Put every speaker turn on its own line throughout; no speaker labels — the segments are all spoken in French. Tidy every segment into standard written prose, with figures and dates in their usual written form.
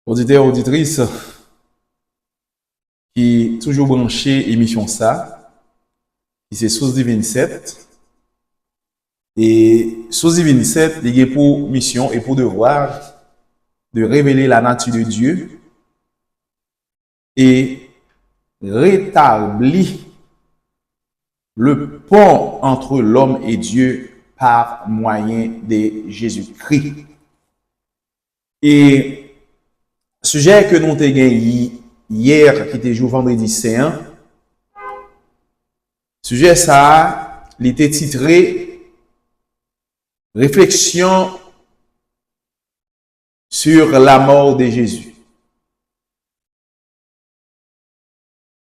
Auditeurs, auditrices qui toujours branché émission ça, qui c'est Source Divine 7. Et Source Divine 7, il est pour mission et pour devoir de révéler la nature de Dieu et rétablir le pont entre l'homme et Dieu par moyen de Jésus-Christ. Et sujet que nous avons gagné hier, qui était jour vendredi saint, sujet ça, il était titré Réflexion sur la mort de Jésus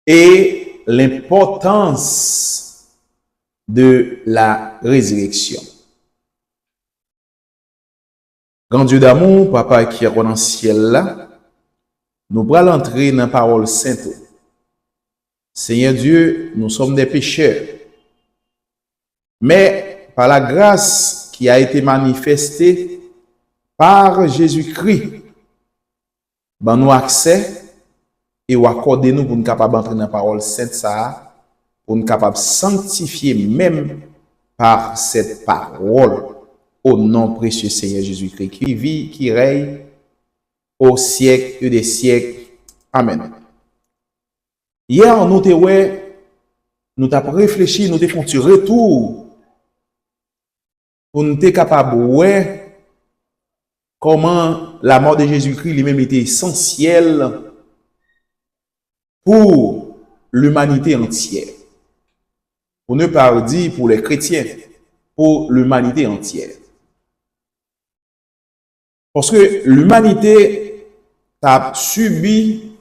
et l'importance de la résurrection. Grand Dieu d'amour, Papa qui est dans le ciel là, nous allons entrer dans la parole sainte. Seigneur Dieu, nous sommes des pécheurs. Mais par la grâce qui a été manifestée par Jésus-Christ, ben nous accès et ou accorder nous pour nous capables d'entrer dans la parole sainte ça, pour nous capables de sanctifier même par cette parole au nom précieux Seigneur Jésus-Christ qui vit, qui règne au siècle des siècles. Amen. Hier, nous avons réfléchi, nous avons fait un retour pour nous être capables de voir comment la mort de Jésus-Christ lui-même était essentielle pour l'humanité entière. Pour ne pas dire pour les chrétiens, pour l'humanité entière. Parce que l'humanité a subi,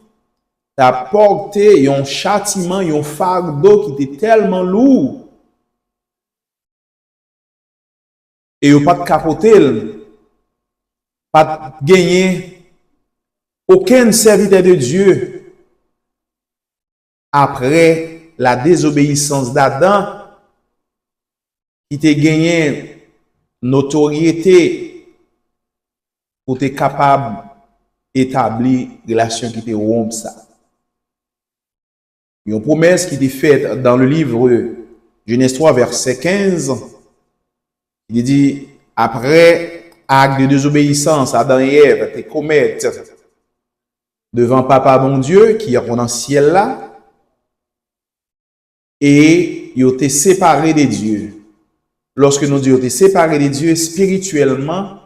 a porté un châtiment, un fardeau qui était tellement lourd. Et il n'y a pas de capoter, pas de gagner aucun serviteur de Dieu après la désobéissance d'Adam qui t'a gagné notoriété pour être capable d'établir une relation qui était rompe ça. Une promesse qui était faite dans le livre Genèse 3, verset 15. Il dit, après acte de désobéissance, Adam et Ève te commettent devant Papa bon Dieu, qui est dans le ciel là, et ils ont été séparés de Dieu. Lorsque nous disons qu'ils ont été séparés de Dieu spirituellement,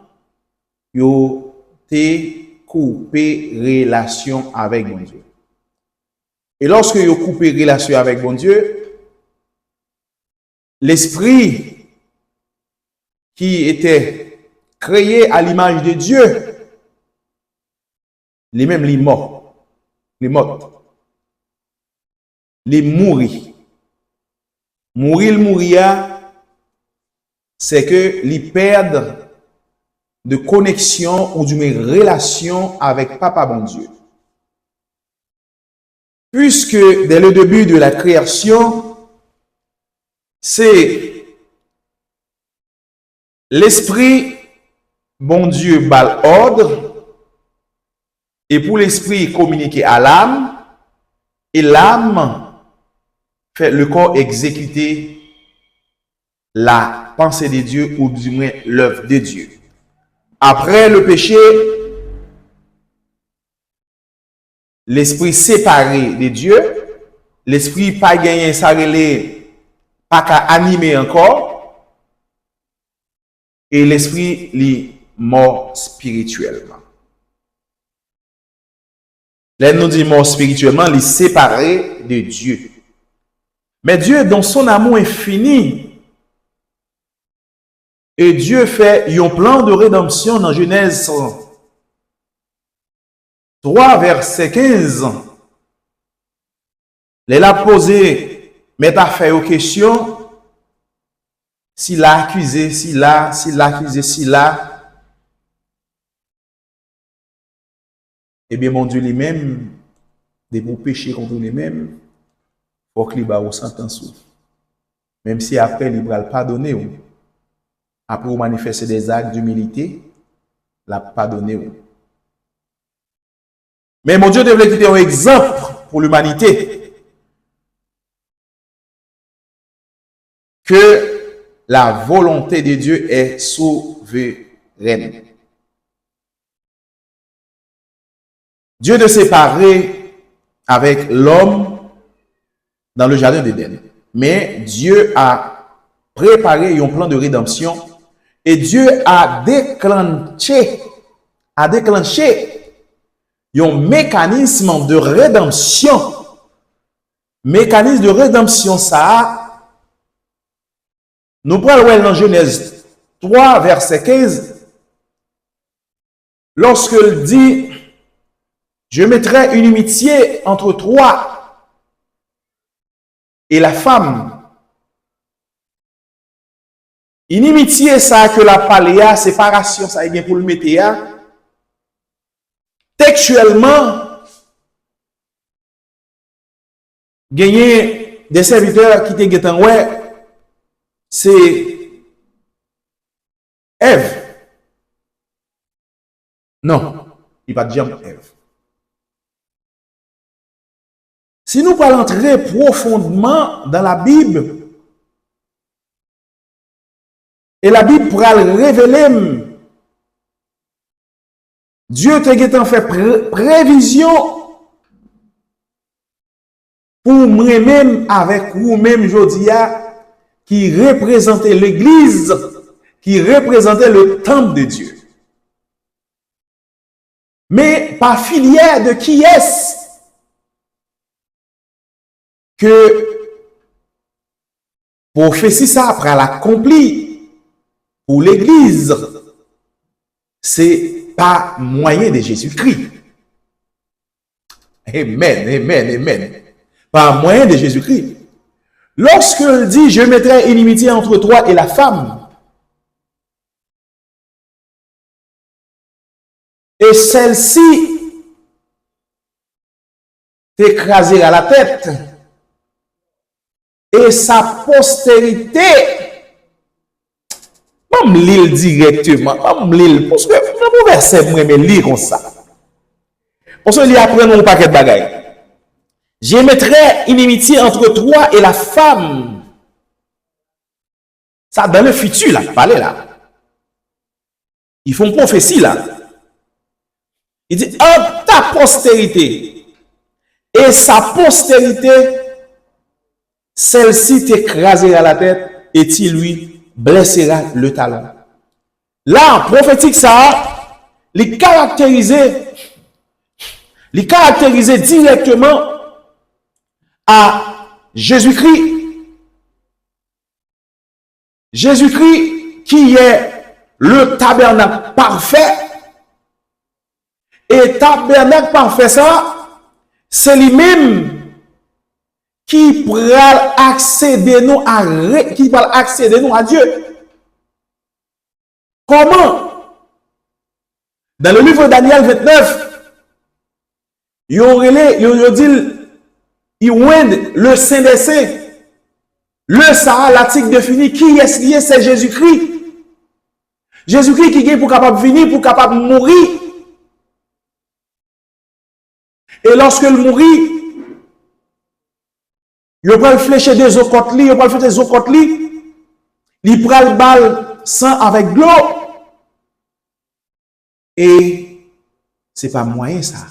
ils ont été coupés relation avec bon Dieu. Et lorsque ils ont coupé relation avec bon Dieu, l'esprit qui était créé à l'image de Dieu, les mêmes les morts, les morts, les mourir. Mourir, c'est que les perdent de connexion ou d'une relation avec Papa bon Dieu. Puisque dès le début de la création, c'est l'esprit, bon Dieu, bal ordre, et pour l'esprit communiquer à l'âme, et l'âme fait le corps exécuter la pensée de Dieu, ou du moins l'œuvre de Dieu. Après le péché, l'esprit séparé de Dieu, l'esprit pas gagné, ça relève, pas qu'à animer encore, et l'esprit est mort spirituellement. Là, nous dit mort spirituellement, il est séparé de Dieu. Mais Dieu, dans son amour infini, et Dieu fait un plan de rédemption dans Genèse 3, verset 15. Il a posé, mais a fait aux questions. S'il a accusé, s'il a accusé, s'il a. Eh bien, mon Dieu lui-même, de vos péchés contre lui-même, il faut qu'il ait une sentence. Même si après, il va le pardonner. Après, vous manifester des actes d'humilité, il va pardonner. Mais mon Dieu devait quitter un exemple pour l'humanité. Que la volonté de Dieu est souveraine. Dieu de séparer avec l'homme dans le jardin d'Éden. Mais Dieu a préparé un plan de rédemption et Dieu a déclenché un mécanisme de rédemption. Mécanisme de rédemption, ça, nous prenons dans Genèse 3, verset 15, lorsque il dit, je mettrai une inimitié entre toi et la femme. Inimitié, ça que la paléa, séparation, ça est bien pour le mettre. Textuellement, gagner des serviteurs qui te guettent ouais, c'est Ève. Non, il va dire Ève. Si nous parlons très profondément dans la Bible, et la Bible pourra le révéler, Dieu t'a fait prévision pour moi-même avec vous-même Jodia qui représentait l'Église, qui représentait le temple de Dieu. Mais par filière de qui est-ce que prophétie ça après l'accompli pour l'Église, c'est par moyen de Jésus-Christ. Amen, amen, amen. Par moyen de Jésus-Christ. Lorsqu'il dit, je mettrai inimitié entre toi et la femme, et celle-ci t'écrasera la tête, et sa postérité, même l'île directement, même l'île, parce que le verset, moi, mais lire comme ça. Parce que l'île apprend un paquet de bagailles. Je mettrai inimitié entre toi et la femme. Ça, dans le futur, là, parler là. Ils font prophétie là. Il dit, entre ta postérité et sa postérité, celle-ci t'écrasera la tête et tu lui blessera le talon. Là, prophétique ça, les caractériser directement à Jésus-Christ. Jésus-Christ qui est le tabernacle parfait. Et tabernacle parfait ça, c'est lui-même qui pourra accéder nous à Dieu. Comment? Dans le livre de Daniel 29, il dit le Saint des Saints, le Sahara, l'article défini, qui est lié, c'est Jésus-Christ. Jésus-Christ qui est pour capable de venir, pour capable de mourir. Et lorsque il mourit, il va flécher des eaux côtes, il va faire des eaux côtes, il prend le bal sang avec de l'eau. Et c'est pas moyen ça.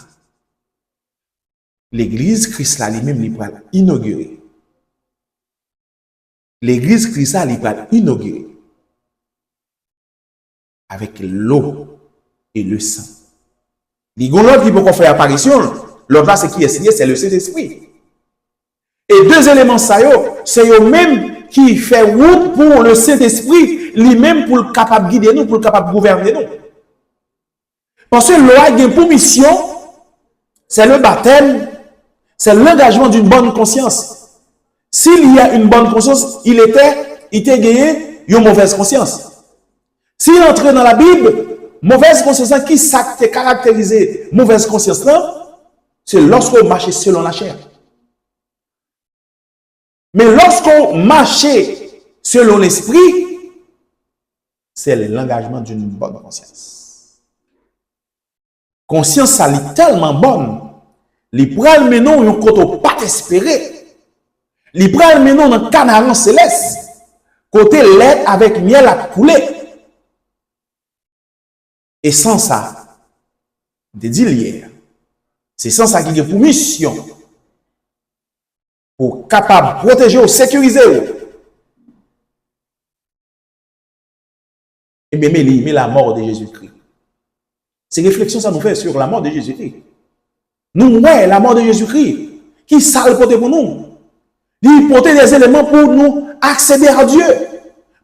L'église Christ là lui-même il va inaugurer. L'église Christ là il va inaugurer avec l'eau et le sang. Les l'autre qui peut faire apparition, l'autre là c'est qui est signé, c'est le Saint-Esprit. Et deux éléments ça c'est eux même qui fait route pour le Saint-Esprit, lui-même pour le capable de guider nous, pour le capable de gouverner nous. Parce que l'eau a pour mission, c'est le baptême, c'est l'engagement d'une bonne conscience. S'il y a une bonne conscience, il était gagné une mauvaise conscience. S'il entrait dans la Bible, mauvaise conscience, qui s'acte caractérisé mauvaise conscience là, c'est lorsqu'on marche selon la chair. Mais lorsqu'on marche selon l'esprit, c'est l'engagement d'une bonne conscience. conscience ça est tellement bonne. Li pral menon yon koto pas espéré. Li pral menon dans canaran céleste. Côté lait avec miel à couler. Et sans ça, je dit hier, c'est sans ça qu'il y a pour mission, pour capable de protéger ou sécuriser. Et bien, mais la mort de Jésus-Christ. Ces réflexions, ça nous fait sur la mort de Jésus-Christ. Nous, ouais, la mort de Jésus-Christ, qui ça le porter pour nous? Il porter des éléments pour nous accéder à Dieu,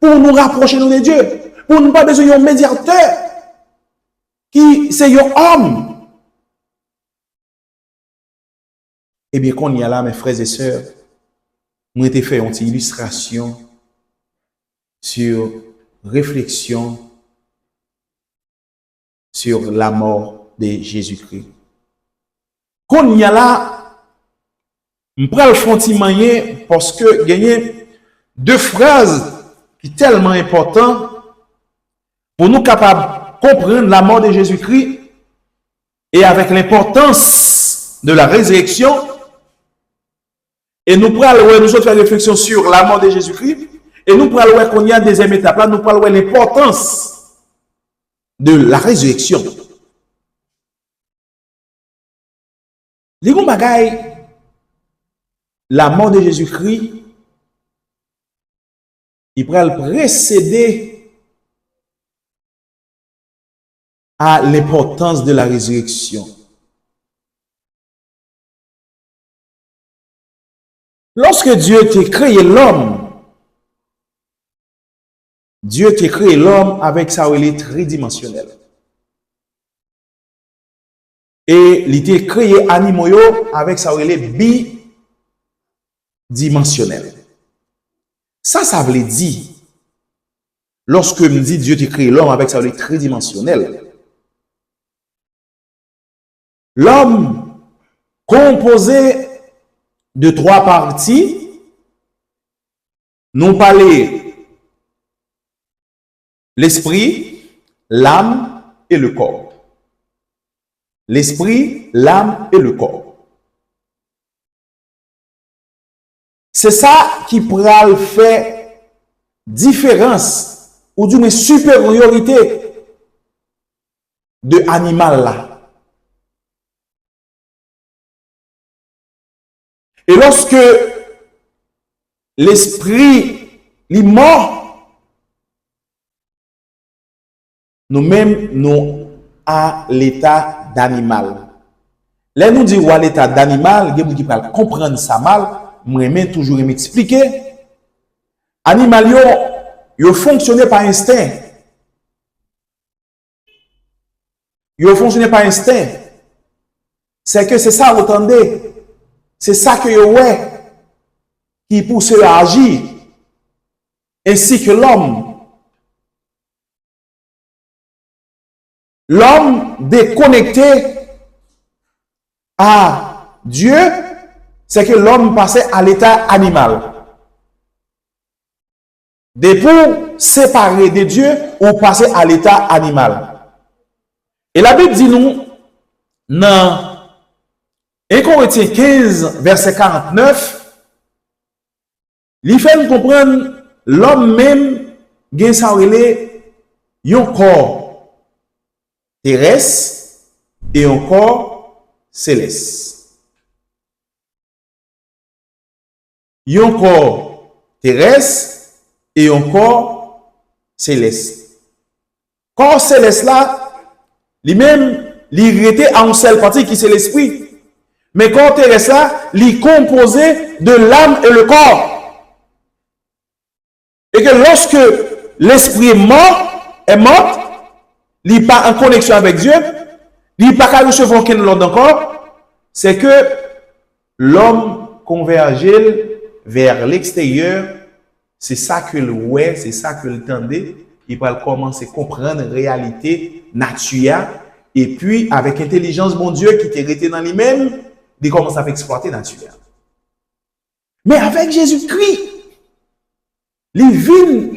pour nous rapprocher de Dieu, pour nous pas besoin d'un médiateur. Qui c'est un homme. Eh bien, quand il y a là, mes frères et sœurs, nous avons fait une illustration sur réflexion sur la mort de Jésus-Christ. Quand il y a là, je prends le frontier parce que il y a deux phrases qui sont tellement importantes pour nous capables comprendre la mort de Jésus-Christ et avec l'importance de la résurrection. Et nous pourrons nous faire réflexion sur la mort de Jésus-Christ. Et nous pourrons voir qu'on y a deuxième étape là, nous pourrons voir l'importance de la résurrection. Les gros bagailles, la mort de Jésus-Christ, il pourra précéder à l'importance de la résurrection. Lorsque Dieu t'a créé l'homme, Dieu t'a créé l'homme avec sa réalité tridimensionnelle. Et il t'a créé animaux avec sa réalité bidimensionnelle. Ça veut dire, lorsque me dit Dieu t'a créé l'homme avec sa réalité tridimensionnelle, l'homme composé de trois parties, nous parlons l'esprit, l'âme et le corps. L'esprit, l'âme et le corps. C'est ça qui pourra faire différence ou d'une supériorité de l'animal là. Et lorsque l'esprit est mort, nous-mêmes, nous à l'état d'animal. Là, nous disons à l'état d'animal, il y a des gens qui peuvent comprendre ça mal, moi-même toujours m'expliquer. Animal, ils fonctionnent par instinct. Ils fonctionnent par instinct. C'est que c'est ça, vous entendez? C'est ça que ouais qui pousse à agir, ainsi que l'homme. L'homme déconnecté à Dieu, c'est que l'homme passait à l'état animal. Des pour séparer de Dieu ou passer à l'état animal. Et la Bible dit nous, dans 1 Corinthiens 15, verset 49, il fait nous comprendre l'homme même gagne sa relé un corps terrestre et un corps céleste. Un corps terrestre et un corps céleste. Corps céleste là, lui-même, il était en une seule partie qui c'est l'esprit. Mais corps terrestre là, il est composé de l'âme et le corps. Et que lorsque l'esprit est mort, il n'est pas en connexion avec Dieu, il n'est pas qu'à recevoir aucun l'ordre encore, c'est que l'homme converge vers l'extérieur, c'est ça que le ouais, c'est ça que le tendait, il va commencer à comprendre la réalité naturelle, et puis avec intelligence, mon Dieu, qui était resté dans lui-même, il commence à exploiter la nature. Mais avec Jésus-Christ, il vient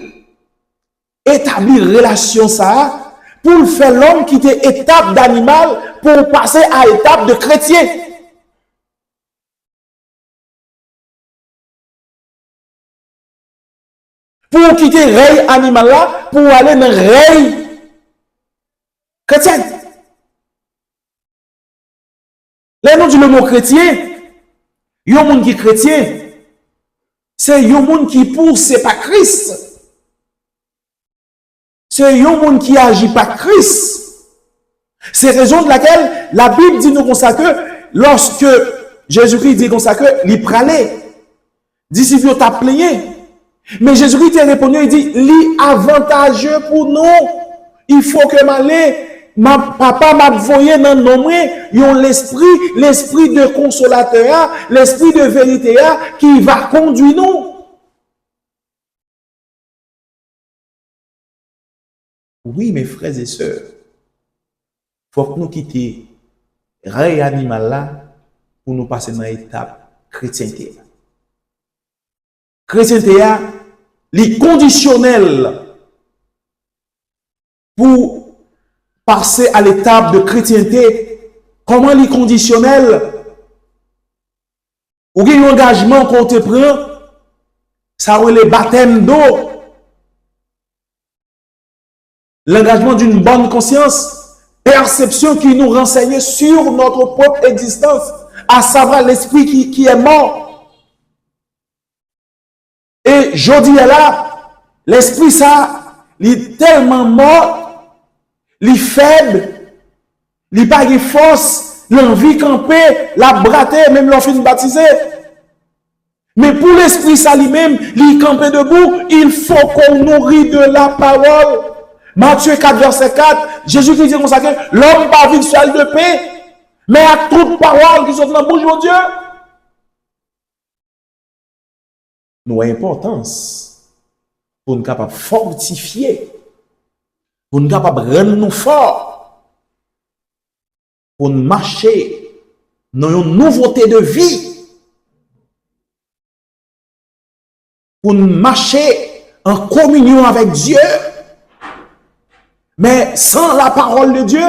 établir relation ça pour faire l'homme quitter étape d'animal pour passer à étape de chrétien. Pour quitter le règne animal là, pour aller dans le règne chrétien. Là, nous disons le mot chrétien, il y a un monde qui est chrétien, c'est un monde qui pour, c'est pas Christ. C'est un monde qui agit pas Christ. C'est raison de laquelle la Bible dit nous comme ça que lorsque Jésus-Christ dit comme ça que il pralait, disciples t'a plaigné. Mais Jésus-Christ a répondu, il dit, li avantageux pour nous. Il faut que m'aller. Ma papa m'a voyé dans nos mains, yon l'esprit de consolateur, l'esprit de vérité qui va conduire nous. Oui, mes frères et sœurs, faut que nous quittions le règne animal là pour nous passer dans l'étape chrétienté. Chrétienté, les conditionnels pour passer à l'étape de chrétienté. Comment les conditionnels? Ou un engagement qu'on te prend, ça ou le baptême d'eau. L'engagement d'une bonne conscience, perception qui nous renseigne sur notre propre existence, à savoir l'esprit qui est mort. Et je dis là, l'esprit ça, il est tellement mort, il est faible, il n'a pas de force, l'envie camper, la brater, même l'enfin baptisé. Mais pour l'esprit ça lui-même, il camper debout, il faut qu'on nourrit de la parole. Matthieu 4, verset 4, Jésus dit comme ça que l'homme pas vivre seul de paix, mais à toute parole qui sont dans la bouche de Dieu. Nous avons importance pour nous capables fortifier, pour nous capables rendre nous forts, pour nous marcher dans une nouveauté de vie, pour nous marcher en communion avec Dieu. Mais sans la parole de Dieu,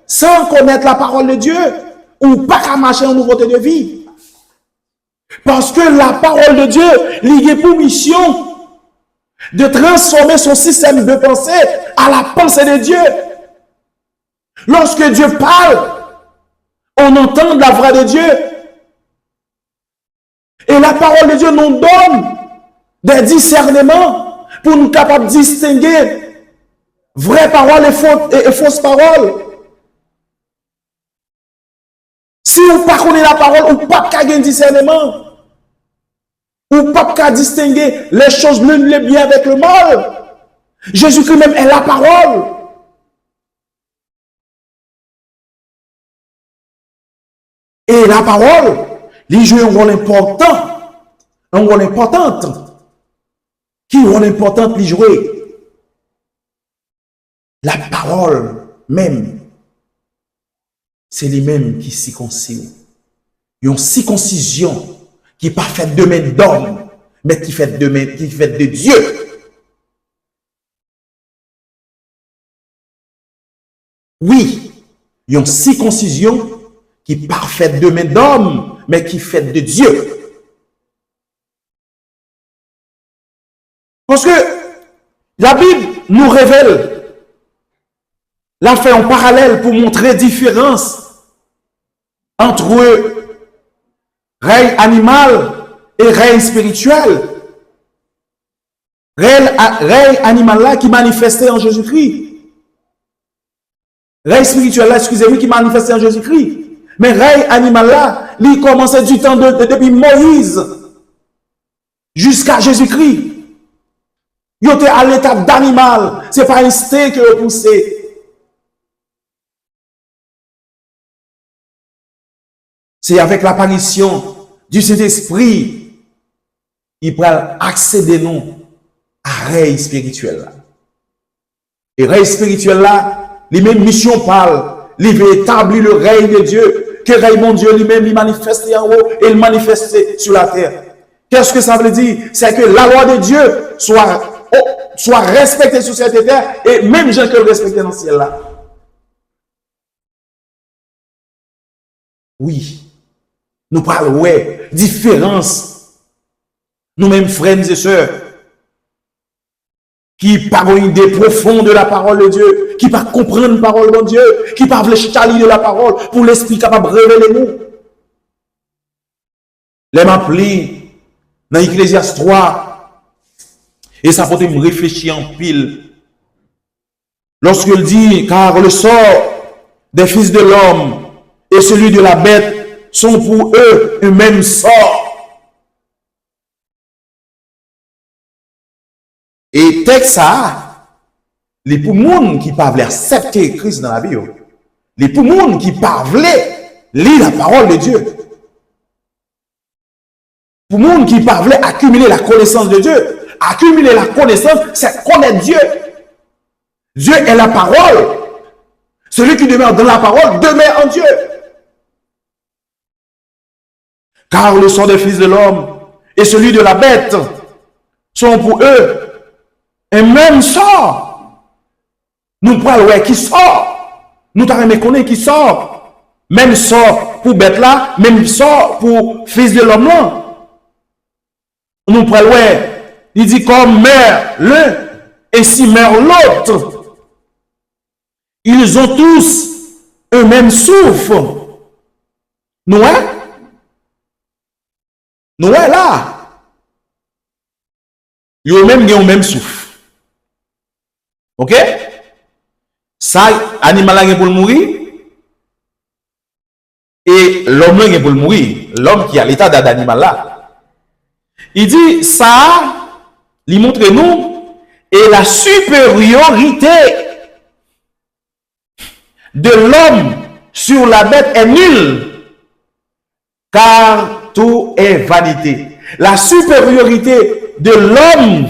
sans connaître la parole de Dieu, ou pas qu'à marcher en nouveauté de vie. Parce que la parole de Dieu, il a pour mission de transformer son système de pensée à la pensée de Dieu. Lorsque Dieu parle, on entend la voix de Dieu. Et la parole de Dieu nous donne des discernements pour nous capables de distinguer vraie parole et fausse parole. Si on ne connaît pas la parole, on ne peut pas gagner un discernement. On ne peut pas distinguer les choses le bien avec le mal. Jésus-Christ même est la parole. Et la parole, il joue un rôle important. Un rôle important. Qui rôle important il joue? La parole même, c'est lui-même qui circoncise. Une circoncision qui n'est pas faite de main d'homme, mais qui est faite de Dieu. Oui, une circoncision qui n'est pas faite de main d'homme, mais qui est faite de Dieu. Parce que la Bible nous révèle, là, fait un parallèle pour montrer la différence entre règne animal et règne spirituel. Règne animal là qui manifestait en Jésus-Christ. Règne spirituel là, excusez-moi, qui manifestait en Jésus-Christ. Mais règne animal là, il commençait du temps depuis Moïse jusqu'à Jésus-Christ. Il était à l'étape d'animal. Ce n'est pas un steak que vous poussez. C'est avec l'apparition du Saint-Esprit, il peut accéder nous à règne spirituel là. Et règne spirituel là, les mêmes missions parlent, il veut établir le règne de Dieu, que règne mon Dieu lui-même, il manifeste en haut et il manifeste sur la terre. Qu'est-ce que ça veut dire? C'est que la loi de Dieu soit soit respecté sur cette terre et même gens que le respecter dans le ciel là. Oui, nous parlons, ouais, différence. Nous-mêmes, frères et sœurs, qui parlent une idée profonde de la parole de Dieu, qui pas comprendre la parole de Dieu, qui pas le chali de la parole pour l'esprit capable de révéler nous. Les m'appelés dans Ecclésiaste 3, et ça peut me réfléchir en pile. Lorsqu'il dit, car le sort des fils de l'homme et celui de la bête sont pour eux un même sort. Et texte ça, les pour monde qui parlent accepter Christ dans la vie, les pour monde qui parlent lire la parole de Dieu. Pour le monde qui parle accumuler la connaissance de Dieu. Accumuler la connaissance, c'est connaître Dieu. Dieu est la parole. Celui qui demeure dans la parole demeure en Dieu. Car le sort des fils de l'homme et celui de la bête sont pour eux un même sort. Nous parlons, ouais, qui sort. Nous t'avons reconnu qui sort. Même sort pour bête là, même sort pour fils de l'homme là. Nous prenons, ouais, il dit comme meurt l'un et si meurt l'autre. Ils ont tous un même souffle. Nous, hein? Nous, ouais, là. Ils ont même souffle. Ok? Ça, animal là pour le mourir. Et l'homme là pour le mourir. L'homme qui a l'état d'animal là. Il dit, ça, il montre nous, et la supériorité de l'homme sur la bête est nulle, car tout est vanité. La supériorité de l'homme,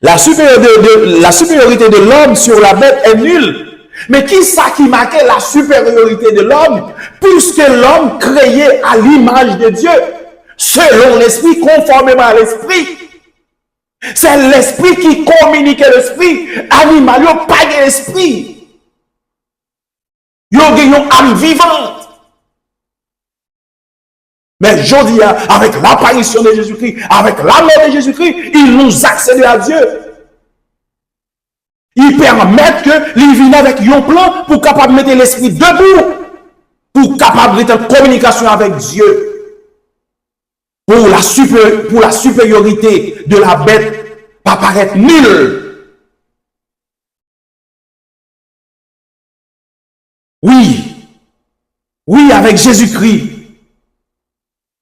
la supériorité de l'homme sur la bête est nulle. Mais qui ça qui marquait la supériorité de l'homme, puisque l'homme créé à l'image de Dieu, selon l'esprit, conformément à l'esprit. C'est l'esprit qui communique l'esprit. Animal, il n'y a pas d'esprit. Il y a une âme vivante. Mais je dis, avec l'apparition de Jésus-Christ, avec la mort de Jésus-Christ, il nous accède à Dieu. Il permet que il vienne avec un plan pour capable mettre l'esprit debout, pour capable d'être en communication avec Dieu. Pour la supériorité de la bête pas paraître nulle. Oui, avec Jésus-Christ,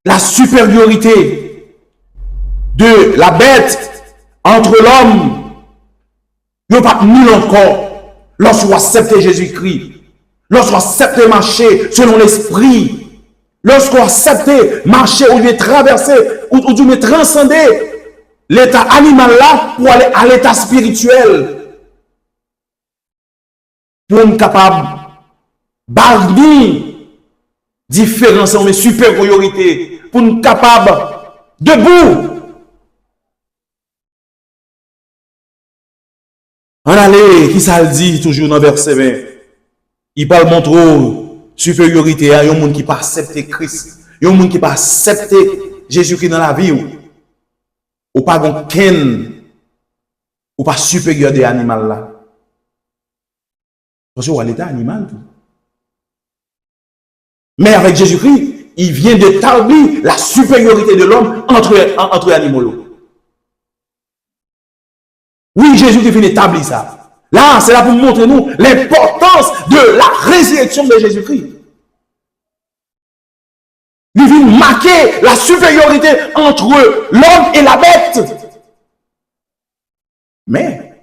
la supériorité de la bête entre l'homme, il n'y a pas nul encore lorsqu'on accepte Jésus-Christ, lorsqu'on accepte marcher selon l'esprit. Lorsqu'on accepte marcher ou bien traverser ou bien transcender l'état animal là pour aller à l'état spirituel, pour être capable barnir différence en supériorité, pour être capable debout. En aller, qui ça le dit toujours dans verset 20, il parle montre supériorité à un monde qui pas accepter Christ, un monde qui pas accepter Jésus-Christ dans la vie ou pas ken ou pas supérieur des animaux là. Parce que on l'état animal tout. Mais avec Jésus-Christ, il vient d'établir la supériorité de l'homme entre animaux. Oui, Jésus-Christ vient d'établir ça. Là, c'est là pour montrer nous l'importance de la résurrection de Jésus-Christ. Il vient marquer la supériorité entre l'homme et la bête. Mais,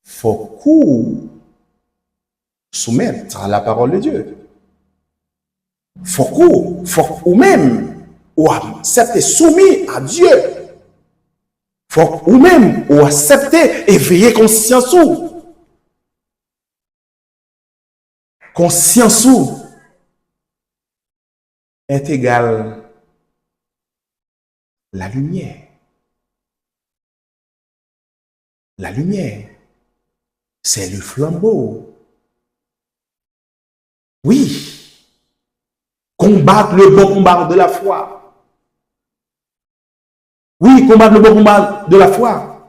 il faut qu'on soumettre à la parole de Dieu. Il faut qu'on même, ou accepter soumis à Dieu. Faut ou même ou accepter et veiller conscience ou. Conscience ou est égal la lumière. la lumière. C'est le flambeau. Oui. Combattre le bon combat de la foi. Oui, combattre le bon combat de la foi.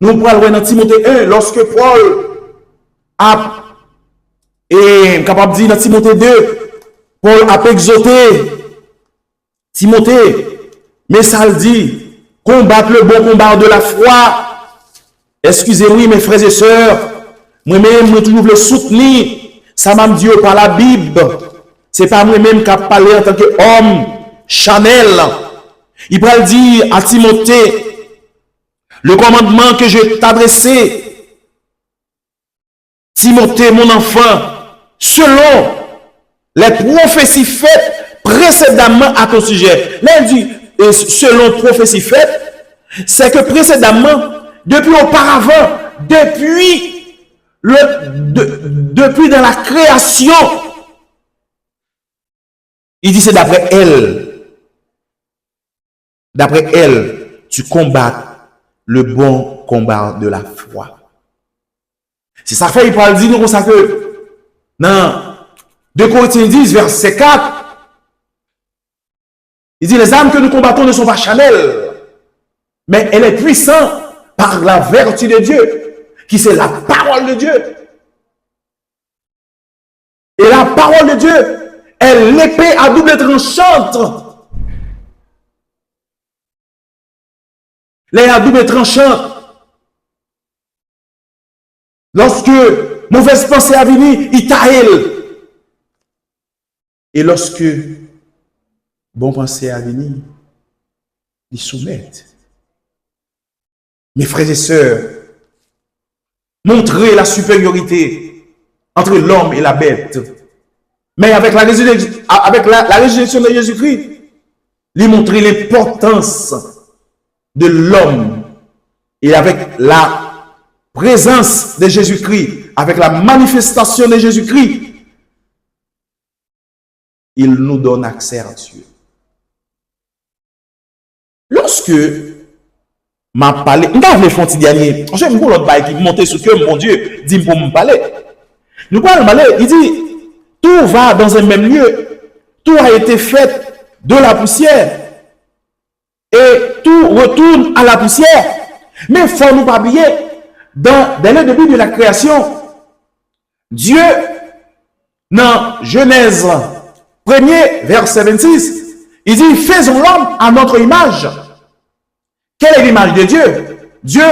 Nous parlons dans Timothée 1, lorsque Paul a, et capable de dire dans Timothée 2, Paul a exhorté Timothée, mais ça le dit, combattre le bon combat de la foi. Excusez-moi, mes frères et sœurs, moi-même, je toujours le soutenir. Ça m'a dit par la Bible. C'est pas moi-même qui a parlé en tant qu'homme Chanel. Il va dire à Timothée, le commandement que je t'adressais, Timothée, mon enfant, selon les prophéties faites précédemment à ton sujet. Là, il dit, selon prophéties faites, c'est que précédemment, depuis auparavant, depuis dans la création, il dit c'est d'après elle. D'après elle, tu combats le bon combat de la foi. C'est ça fait, il parle dire nous comme ça que dans 2 Corinthiens 10, verset 4, il dit les armes que nous combattons ne sont pas charnelles, mais elle est puissante par la vertu de Dieu, qui c'est la parole de Dieu. Et la parole de Dieu est l'épée à double tranchante. L'épée à double tranchante. Lorsque mauvaise pensée a venu, il taille. Et lorsque bon pensée a venu, il soumet. Mes frères et sœurs, montrer la supériorité entre l'homme et la bête. Mais avec la résurrection de Jésus-Christ, lui montrer l'importance de l'homme. Et avec la présence de Jésus-Christ, avec la manifestation de Jésus-Christ, il nous donne accès à Dieu. Lorsque m'a parlé, on va le font dernier. J'ai un l'autre bail qui montait sur que mon Dieu dit pour me parler. Nous parlons parler, il dit tout va dans un même lieu. Tout a été fait de la poussière et tout retourne à la poussière. Mais il faut nous pas oublier dès le début de la création, Dieu dans Genèse 1er verset 26, il dit faisons l'homme à notre image. Quelle est l'image de Dieu? Dieu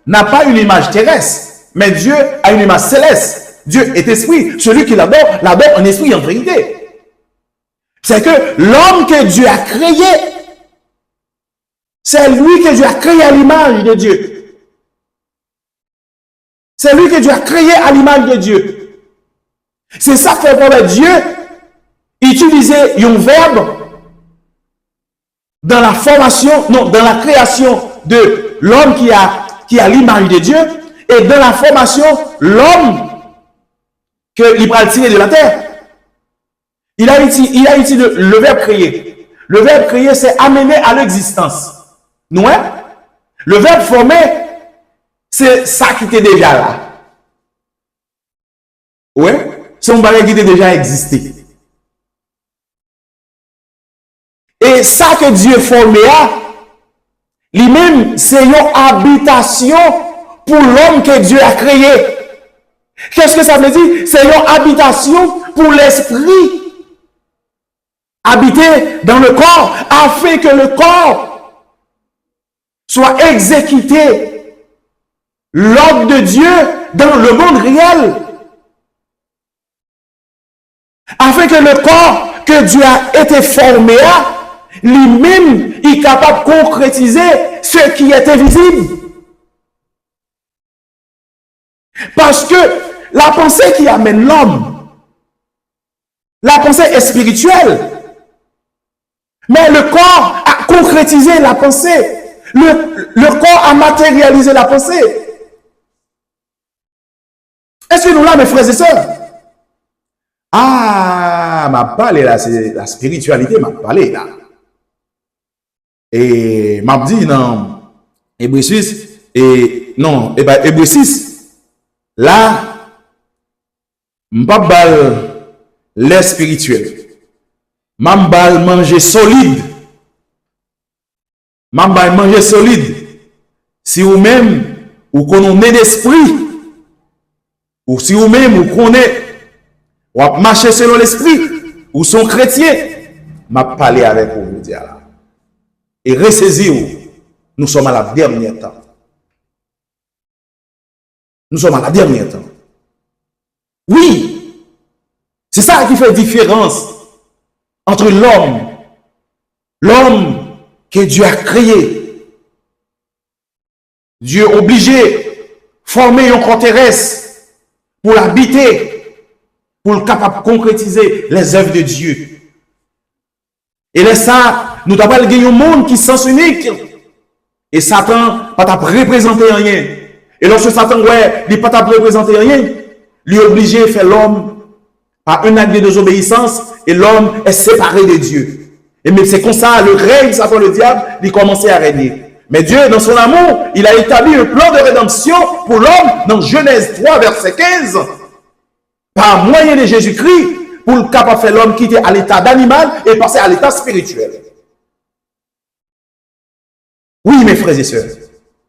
n'a pas une image terrestre, mais Dieu a une image céleste. Dieu est esprit. Celui qui l'adore, l'adore en esprit et en vérité. C'est que l'homme que Dieu a créé, c'est lui que Dieu a créé à l'image de Dieu. C'est lui que Dieu a créé à l'image de Dieu. C'est ça que fait Dieu utiliser un verbe dans la formation, non, dans la création de l'homme qui a l'image de Dieu, et dans la formation, l'homme que il va tirer de la terre. Il a utilisé le verbe créer. Le verbe créer, c'est amener à l'existence. Non, hein? Le verbe former, c'est ça qui était déjà là. Oui? C'est un bagage qui était déjà existé. Et ça que Dieu formé a, lui-même, c'est une habitation pour l'homme que Dieu a créé. Qu'est-ce que ça veut dire? C'est une habitation pour l'esprit. Habiter dans le corps, afin que le corps soit exécuté l'ordre de Dieu dans le monde réel. Afin que le corps que Dieu a été formé à, lui-même est capable de concrétiser ce qui est invisible. Parce que la pensée qui amène l'homme, la pensée est spirituelle. Mais le corps a concrétisé la pensée. Le corps a matérialisé la pensée. Est-ce que nous là, mes frères et sœurs? Ah, m'a parlé là, c'est la spiritualité, m'a parlé là. Et m'a dit dans Hébreu 6, Et non, et ben, Hébreu 6, là, m'pas bal l'air spirituel. M'bal manger solide. M'bal manger solide. Si vous même, ou connaissez l'esprit, ou si vous même, vous connaissez, ou marcher selon l'esprit, ou sont chrétiens, m'a parlé avec vous, vous dire là. Et ressaisir, nous sommes à la dernière temps. Nous sommes à la dernière temps. Oui, c'est ça qui fait la différence entre l'homme que Dieu a créé. Dieu obligé former un corps terrestre pour l'habiter, pour le capable de concrétiser les œuvres de Dieu. Et là, ça, nous avons gagné un monde qui sens unique. Et Satan, pas t'a représenté rien. Et lorsque Satan, ouais, il pas t'a représenté rien, lui obligé de faire l'homme par un acte de désobéissance et l'homme est séparé de Dieu. Et même c'est comme ça, le règne, Satan, le diable, il commençait à régner. Mais Dieu, dans son amour, il a établi un plan de rédemption pour l'homme dans Genèse 3, verset 15. Par moyen de Jésus-Christ, pour le capable de faire l'homme quitter à l'état d'animal et passer à l'état spirituel. Oui, mes frères et sœurs,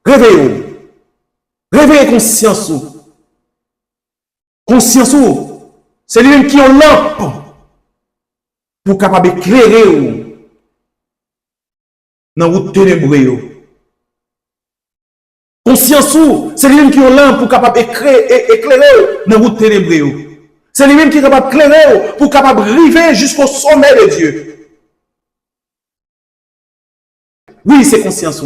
réveillez-vous. Réveillez conscience. Conscience, c'est lui qui a une lampe pour capable d'éclairer dans votre ténébreux. Conscience, c'est lui qui a une lampe pour capable d'éclairer dans votre ténébreux. C'est lui-même qui est capable d'éclairer pour capable arriver jusqu'au sommet de Dieu. Oui, c'est conscience.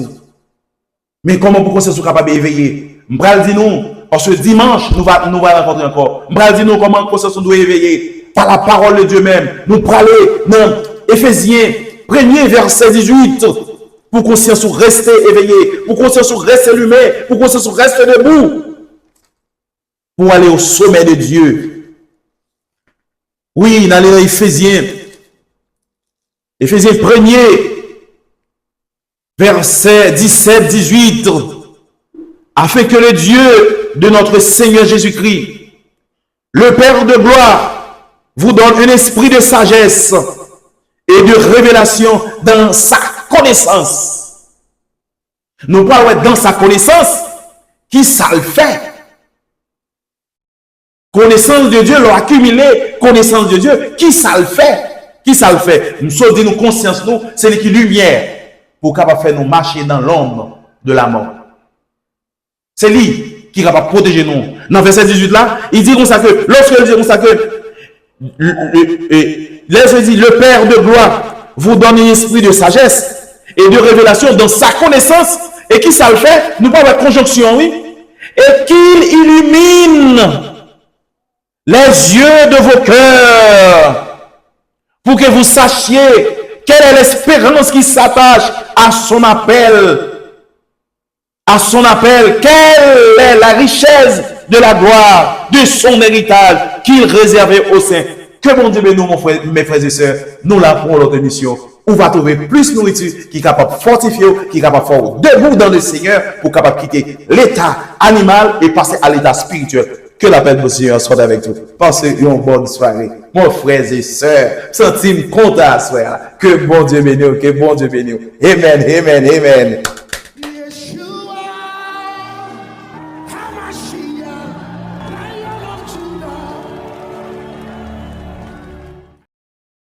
Mais comment pour conscience capable d'éveiller? M'bral dit nous, parce que dimanche, nous va rencontrer encore. M'bral dit nous comment conscience doit éveiller par la parole de Dieu même. Nous parler dans Éphésiens 1er verset 18 pour conscience rester éveillé, pour conscience rester allumé, pour conscience rester debout, pour aller au sommet de Dieu. Oui, dans les Éphésiens 1er, verset 17-18, afin que le Dieu de notre Seigneur Jésus-Christ, le Père de gloire, vous donne un esprit de sagesse et de révélation dans sa connaissance. Nous parlons dans sa connaissance, qui ça le fait. Connaissance de Dieu, leur accumulé, connaissance de Dieu, qui ça le fait? Qui ça le fait? Nous sommes dit nous conscience, nous, c'est lui qui lumière pour capable faire nous marcher dans l'ombre de la mort. C'est lui qui est capable de protéger nous. Dans verset 18 là, il dit comme ça que, lorsque il dit comme ça que, le Père de gloire vous donne un esprit de sagesse et de révélation dans sa connaissance, et qui ça le fait? Nous parlons de conjonction, oui, et qu'il illumine les yeux de vos cœurs pour que vous sachiez quelle est l'espérance qui s'attache à son appel. À son appel, quelle est la richesse de la gloire, de son héritage qu'il réservait aux saints. Que bon Dieu bénisse nous, mes frères et sœurs, nous là pour notre mission. On va trouver plus de nourriture qui est capable de fortifier, qui est capable de faire debout dans le Seigneur pour capable de quitter l'état animal et passer à l'état spirituel. Que la paix de Seigneur soit avec vous. Passez une bonne soirée. Mon frères et sœurs, sentez-moi content à soir. Que bon Dieu bénisse, que bon Dieu bénisse. Amen, amen, amen.